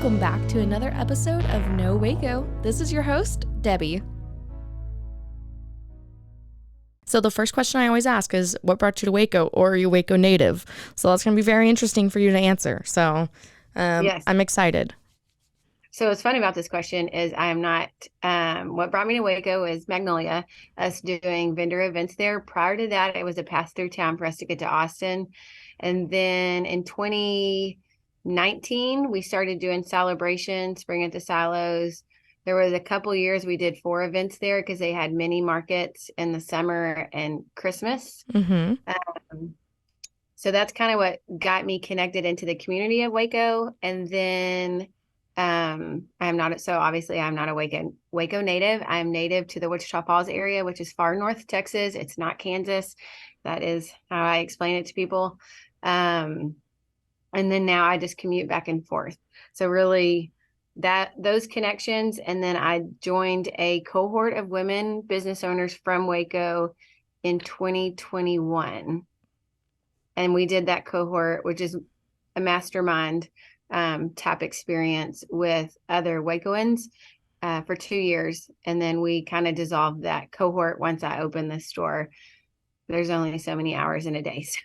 welcome back to another episode of No Waco. This is your host, Debbie. So the first question I always ask is, what brought you to Waco, or are you Waco native? So that's going to be very interesting for you to answer. So Yes. I'm excited. So what's funny about this question is I am not, what brought me to Waco is Magnolia, us doing vendor events there. Prior to that, it was a pass-through town for us to get to Austin. And then in 2019, we started doing Celebration, Spring at the Silos. There was a couple years we did 4 events there because they had mini markets in the summer and Christmas. Mm-hmm. So that's kind of what got me connected into the community of Waco. And then obviously I'm not a Waco native. I'm native to the Wichita Falls area, which is far north Texas. It's not Kansas. That is how I explain it to people. And then now I just commute back and forth. So really those connections. And then I joined a cohort of women business owners from Waco in 2021. And we did that cohort, which is a mastermind type experience with other Wacoans for 2 years. And then we kind of dissolved that cohort once I opened the store. There's only so many hours in a day. So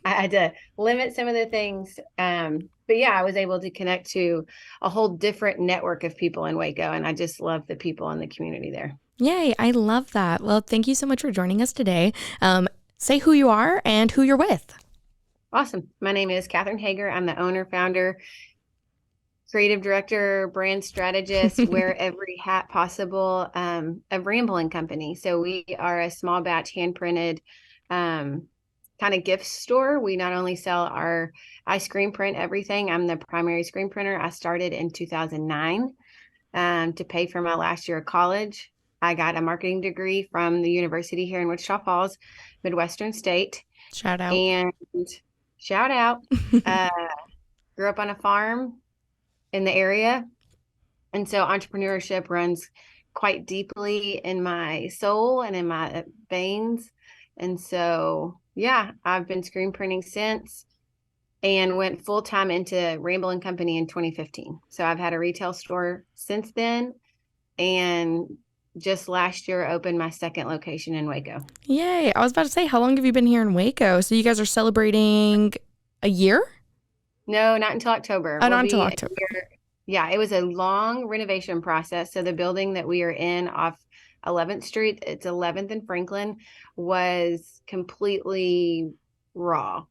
I had to limit some of the things. But yeah, I was able to connect to a whole different network of people in Waco. And I just love the people in the community there. Yay, I love that. Well, thank you so much for joining us today. Say who you are and who you're with. Awesome. My name is Kathryn Hager. I'm the owner, founder, creative director, brand strategist, wear every hat possible of Ramble Company. So we are a small batch hand-printed kind of gift store. We not only sell I screen print everything. I'm the primary screen printer. I started in 2009 to pay for my last year of college. I got a marketing degree from the university here in Wichita Falls, Midwestern State. Shout out. And shout out. Grew up on a farm in the area. And so entrepreneurship runs quite deeply in my soul and in my veins. And so, yeah, I've been screen printing since and went full time into Ramble Company in 2015. So I've had a retail store since then. And just last year opened my second location in Waco. Yay. I was about to say, how long have you been here in Waco? So you guys are celebrating a year? No, not until October. Not until October. Yeah, it was a long renovation process. So the building that we are in off 11th Street, it's 11th and Franklin, was completely raw.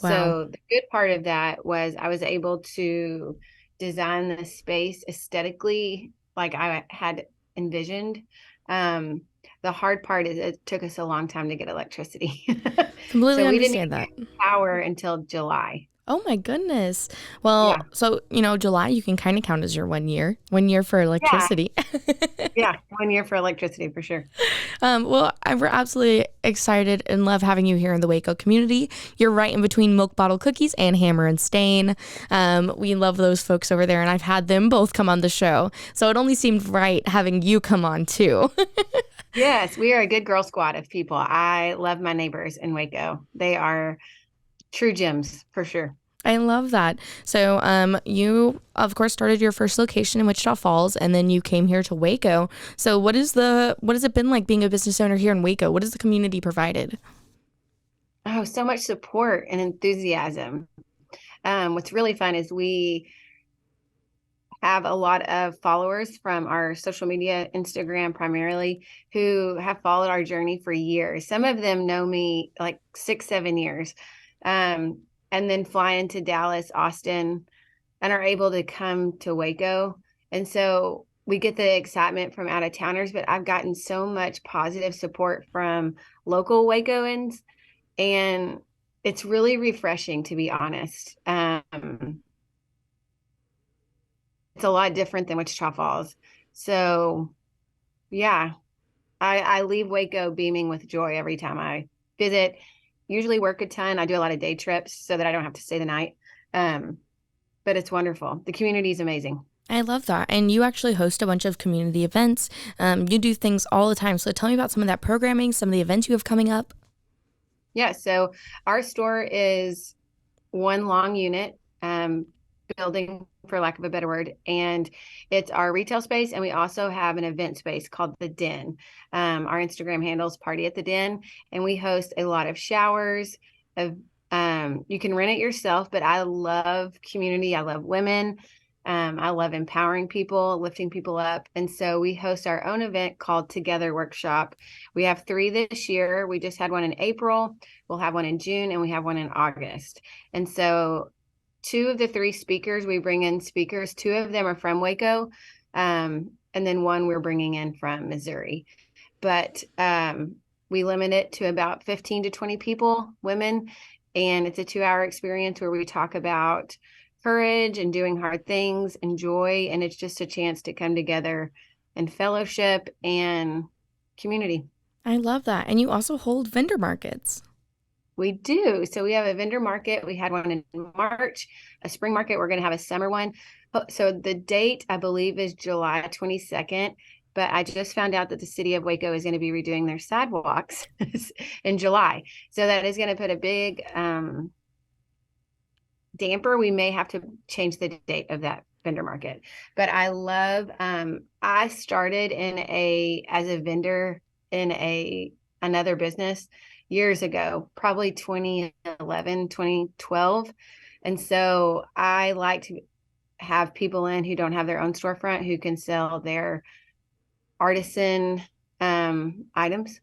Wow. So the good part of that was I was able to design the space aesthetically like I had envisioned. The hard part is it took us a long time to get electricity. Completely so we understand didn't that. get power until July. Oh my goodness. Well, Yeah. So, July, you can kind of count as your 1 year for electricity. Yeah, 1 year for electricity for sure. Well, we're absolutely excited and love having you here in the Waco community. You're right in between Milk Bottle Cookies and Hammer and Stain. We love those folks over there, and I've had them both come on the show. So it only seemed right having you come on too. Yes, we are a good girl squad of people. I love my neighbors in Waco. They are true gems for sure. I love that. So you, of course, started your first location in Wichita Falls, and then you came here to Waco. So what has it been like being a business owner here in Waco? What has the community provided? Oh, so much support and enthusiasm. What's really fun is we have a lot of followers from our social media, Instagram primarily, who have followed our journey for years. Some of them know me like 6-7 years. And then fly into Dallas, Austin, and are able to come to Waco. And so we get the excitement from out of towners, but I've gotten so much positive support from local Wacoans, and it's really refreshing, to be honest. It's a lot different than Wichita Falls. So yeah, I leave Waco beaming with joy every time I visit. Usually work a ton. I do a lot of day trips so that I don't have to stay the night. But it's wonderful. The community is amazing. I love that. And you actually host a bunch of community events. You do things all the time. So tell me about some of that programming, some of the events you have coming up. Yeah. So our store is one long unit, building, for lack of a better word, and it's our retail space. And we also have an event space called The Den. Our Instagram handles Party at the Den, and we host a lot of showers. You can rent it yourself, but I love community. I love women. I love empowering people, lifting people up. And so we host our own event called Together Workshop. We have 3 this year. We just had one in April. We'll have one in June, and we have one in August. And so 2 of the 3 speakers, we bring in speakers. 2 of them are from Waco. And then 1 we're bringing in from Missouri. But we limit it to about 15 to 20 people, women. And it's a 2-hour experience where we talk about courage and doing hard things and joy. And it's just a chance to come together and fellowship and community. I love that. And you also hold vendor markets. We do. So we have a vendor market. We had one in March, a spring market. We're going to have a summer one. So the date, I believe, is July 22nd. But I just found out that the city of Waco is going to be redoing their sidewalks in July. So that is going to put a big damper. We may have to change the date of that vendor market. But I love, I started as a vendor in another business years ago, probably 2011, 2012. And so I like to have people in who don't have their own storefront, who can sell their artisan items,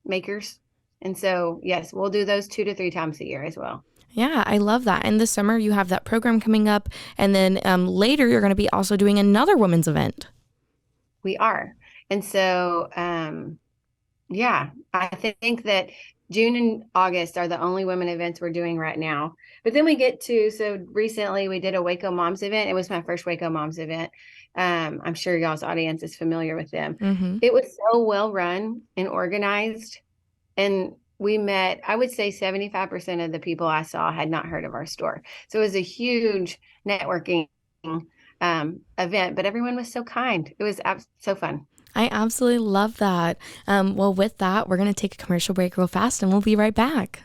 makers. And so, yes, we'll do those 2 to 3 times a year as well. Yeah, I love that. And this summer you have that program coming up. And then later you're going to be also doing another women's event. We are. And so, yeah, I think that June and August are the only women events we're doing right now. But then we get to, so recently we did a Waco Moms event. It was my first Waco Moms event. I'm sure y'all's audience is familiar with them. Mm-hmm. It was so well run and organized. And we met, I would say 75% of the people I saw had not heard of our store. So it was a huge networking event, but everyone was so kind. It was so fun. I absolutely love that. Well, with that, we're going to take a commercial break real fast and we'll be right back.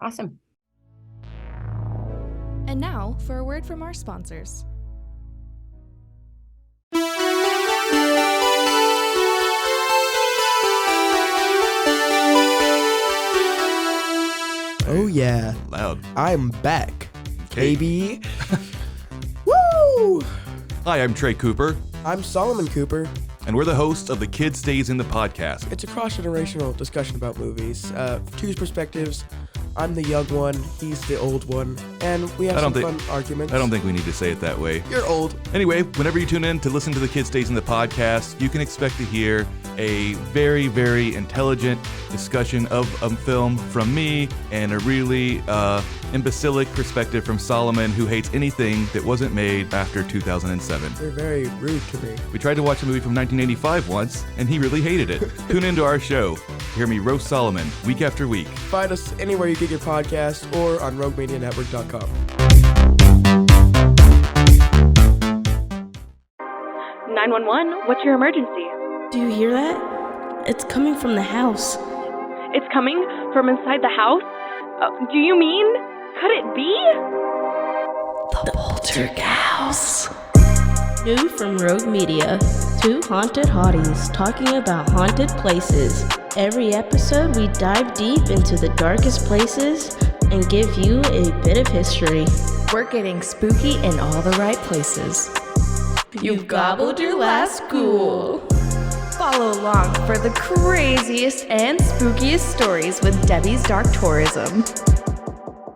Awesome. And now for a word from our sponsors. Oh yeah. Loud. I'm back. Okay. KB. Woo! Hi, I'm Trey Cooper, I'm Solomon Cooper. and we're the hosts of the Kid Stays in the podcast. It's a cross-generational discussion about movies. 2 perspectives. I'm the young one, he's the old one, and we have some fun arguments. I don't think we need to say it that way. You're old. Anyway, whenever you tune in to listen to the Kid Stays in the podcast, you can expect to hear a very, very intelligent discussion of a film from me and a really imbecilic perspective from Solomon, who hates anything that wasn't made after 2007. You're very rude to me. We tried to watch a movie from 1985 once, and he really hated it. Tune into our show. Hear me roast Solomon week after week. Find us anywhere you get your podcast or on roguemedianetwork.com. 911, what's your emergency? Do you hear that? It's coming from the house. It's coming from inside the house? Do you mean? Could it be? The Poltergeist. New from Rogue Media. 2 haunted hotties talking about haunted places. Every episode, we dive deep into the darkest places and give you a bit of history. We're getting spooky in all the right places. You've gobbled your last ghoul. Follow along for the craziest and spookiest stories with Debbie's Dark Tourism.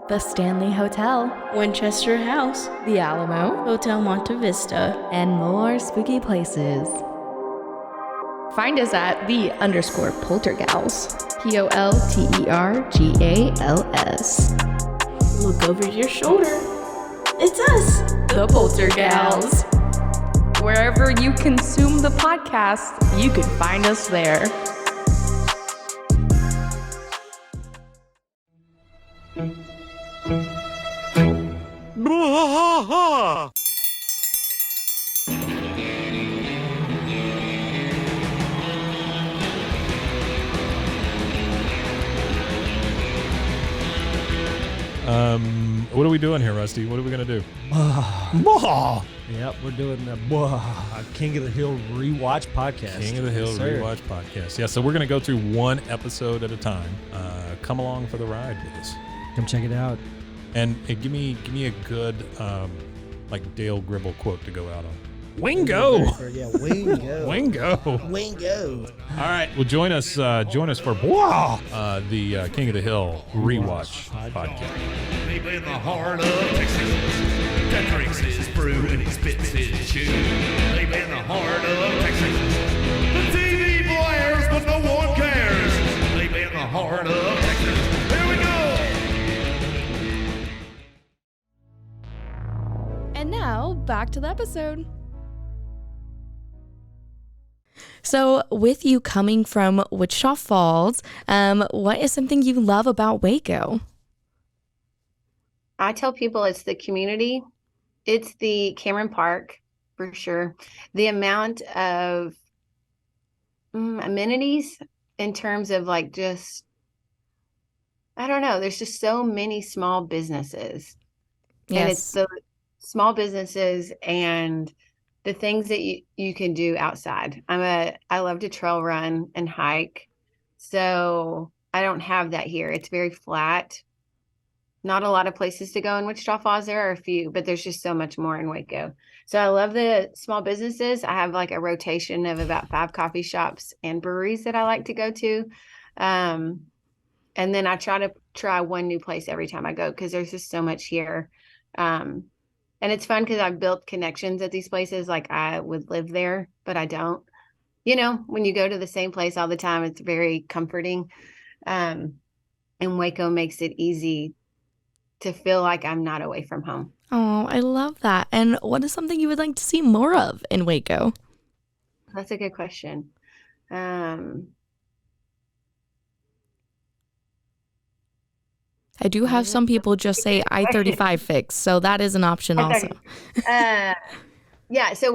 The Stanley Hotel, Winchester House, the Alamo, Hotel Monte Vista, and more spooky places. Find us at _Poltergals. POLTERGALS. Look over your shoulder. It's us, The Poltergals. Wherever you consume the podcast, you can find us there. What are we doing here, Rusty? What are we going to do? Yep, we're doing the King of the Hill Rewatch Podcast. King of the Hill Rewatch Podcast. Yeah, so we're going to go through one episode at a time. Come along for the ride with us. Come check it out. And give me a good like Dale Gribble quote to go out on. Wingo. Yeah, Wingo. Wingo. All right. Well, join us for the King of the Hill Rewatch Podcast. Deep in the heart of Texas, that drinks his brew and he spits his chew. Deep in the heart of Texas, the TV blares but no one cares. Deep in the heart of Texas, here we go. And now, back to the episode. So, with you coming from Wichita Falls, what is something you love about Waco? I tell people it's the community. It's the Cameron Park, for sure. The amount of amenities in terms of like just, I don't know, there's just so many small businesses. Yes. And it's the small businesses and the things that you can do outside. I love to trail run and hike. So I don't have that here. It's very flat. Not a lot of places to go in Wichita Falls. There are a few, but there's just so much more in Waco. So I love the small businesses. I have like a rotation of about 5 coffee shops and breweries that I like to go to. And then I try to try one new place every time I go because there's just so much here. And it's fun because I've built connections at these places. Like I would live there, but I don't. You know, when you go to the same place all the time, it's very comforting. And Waco makes it easy to feel like I'm not away from home. Oh, I love that. And what is something you would like to see more of in Waco? That's a good question. I do have some people just say I-35 fix, so that is an option also. Yeah, so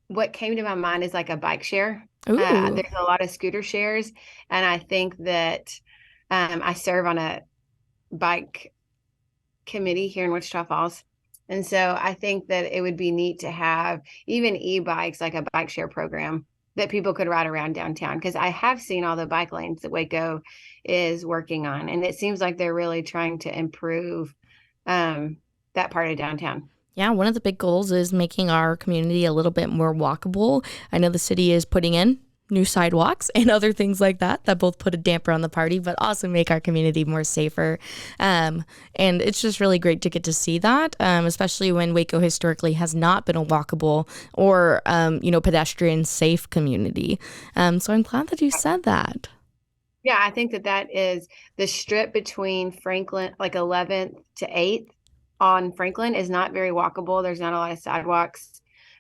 what came to my mind is like a bike share. There's a lot of scooter shares, and I think that I serve on a bike committee here in Wichita Falls. And so I think that it would be neat to have even e-bikes, like a bike share program that people could ride around downtown. Because I have seen all the bike lanes that Waco is working on. And it seems like they're really trying to improve that part of downtown. Yeah, one of the big goals is making our community a little bit more walkable. I know the city is putting in new sidewalks and other things like that both put a damper on the party, but also make our community more safer. And it's just really great to get to see that, especially when Waco historically has not been a walkable or, pedestrian safe community. So I'm glad that you said that. Yeah, I think that is the strip between Franklin, like 11th to 8th on Franklin is not very walkable. There's not a lot of sidewalks.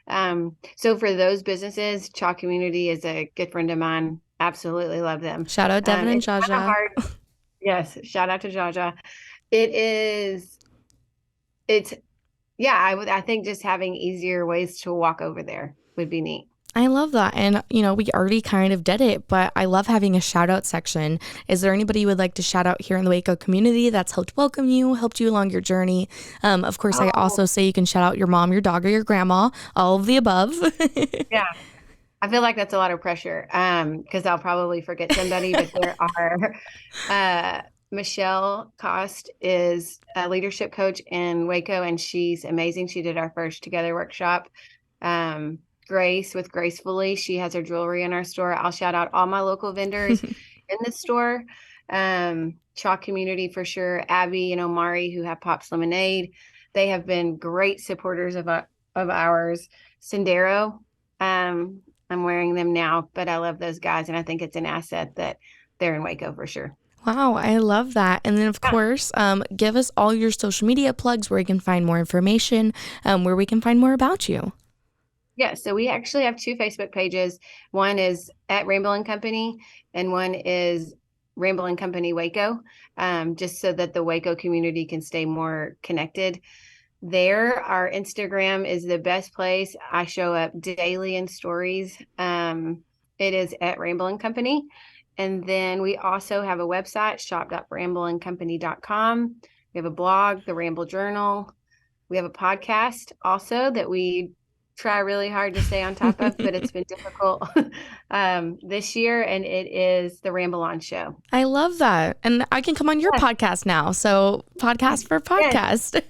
So for those businesses, Chaw Community is a good friend of mine. Absolutely love them. Shout out Devin and Jaja. Yes, shout out to Jaja. I think just having easier ways to walk over there would be neat. I love that. And, we already kind of did it, but I love having a shout out section. Is there anybody you would like to shout out here in the Waco community that's helped welcome you, helped you along your journey? Of course, I also say you can shout out your mom, your dog, or your grandma, all of the above. Yeah. I feel like that's a lot of pressure because I'll probably forget somebody, but there are Michelle Cost is a leadership coach in Waco, and she's amazing. She did our first Together workshop. Grace with Gracefully, she has her jewelry in our store. I'll shout out all my local vendors in the store. Chalk Community for sure. Abby and Omari, who have Pop's Lemonade, they have been great supporters of ours. Sendero, I'm wearing them now, but I love those guys, and I think it's an asset that they're in Waco for sure. Wow, I love that. And then, of course, give us all your social media plugs where you can find more information, where we can find more about you. Yeah, so we actually have 2 Facebook pages. One is at Ramble and Company, and one is Ramble and Company Waco, just so that the Waco community can stay more connected. There, our Instagram is the best place. I show up daily in stories. It is at Ramble and Company. And then we also have a website, shop.rambleandcompany.com. We have a blog, the Ramble Journal. We have a podcast also that we try really hard to stay on top of, but it's been difficult this year, and it is the Ramble On Show. I love that. And I can come on your podcast now. So podcast for podcast.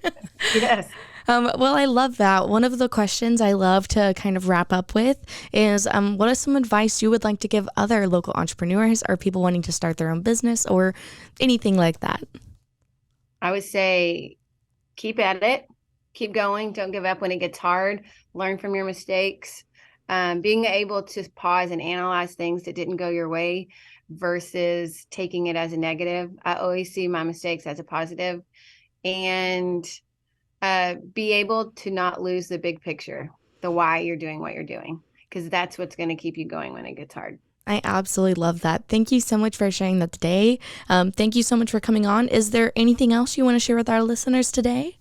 Yes. Well, I love that. One of the questions I love to kind of wrap up with is what is some advice you would like to give other local entrepreneurs or people wanting to start their own business or anything like that? I would say keep at it, keep going, don't give up when it gets hard, learn from your mistakes. Being able to pause and analyze things that didn't go your way versus taking it as a negative. I always see my mistakes as a positive, and be able to not lose the big picture, the why you're doing what you're doing, because that's what's going to keep you going when it gets hard. I absolutely love that. Thank you so much for sharing that today. Thank you so much for coming on. Is there anything else you want to share with our listeners today?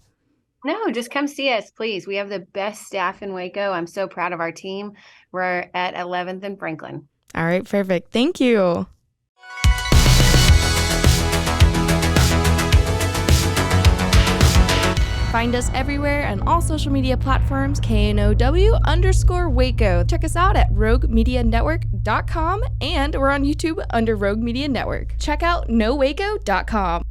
No, just come see us, please. We have the best staff in Waco. I'm so proud of our team. We're at 11th and Franklin. All right, perfect. Thank you. Find us everywhere on all social media platforms, KNOW_Waco. Check us out at roguemedianetwork.com, and we're on YouTube under Rogue Media Network. Check out nowaco.com.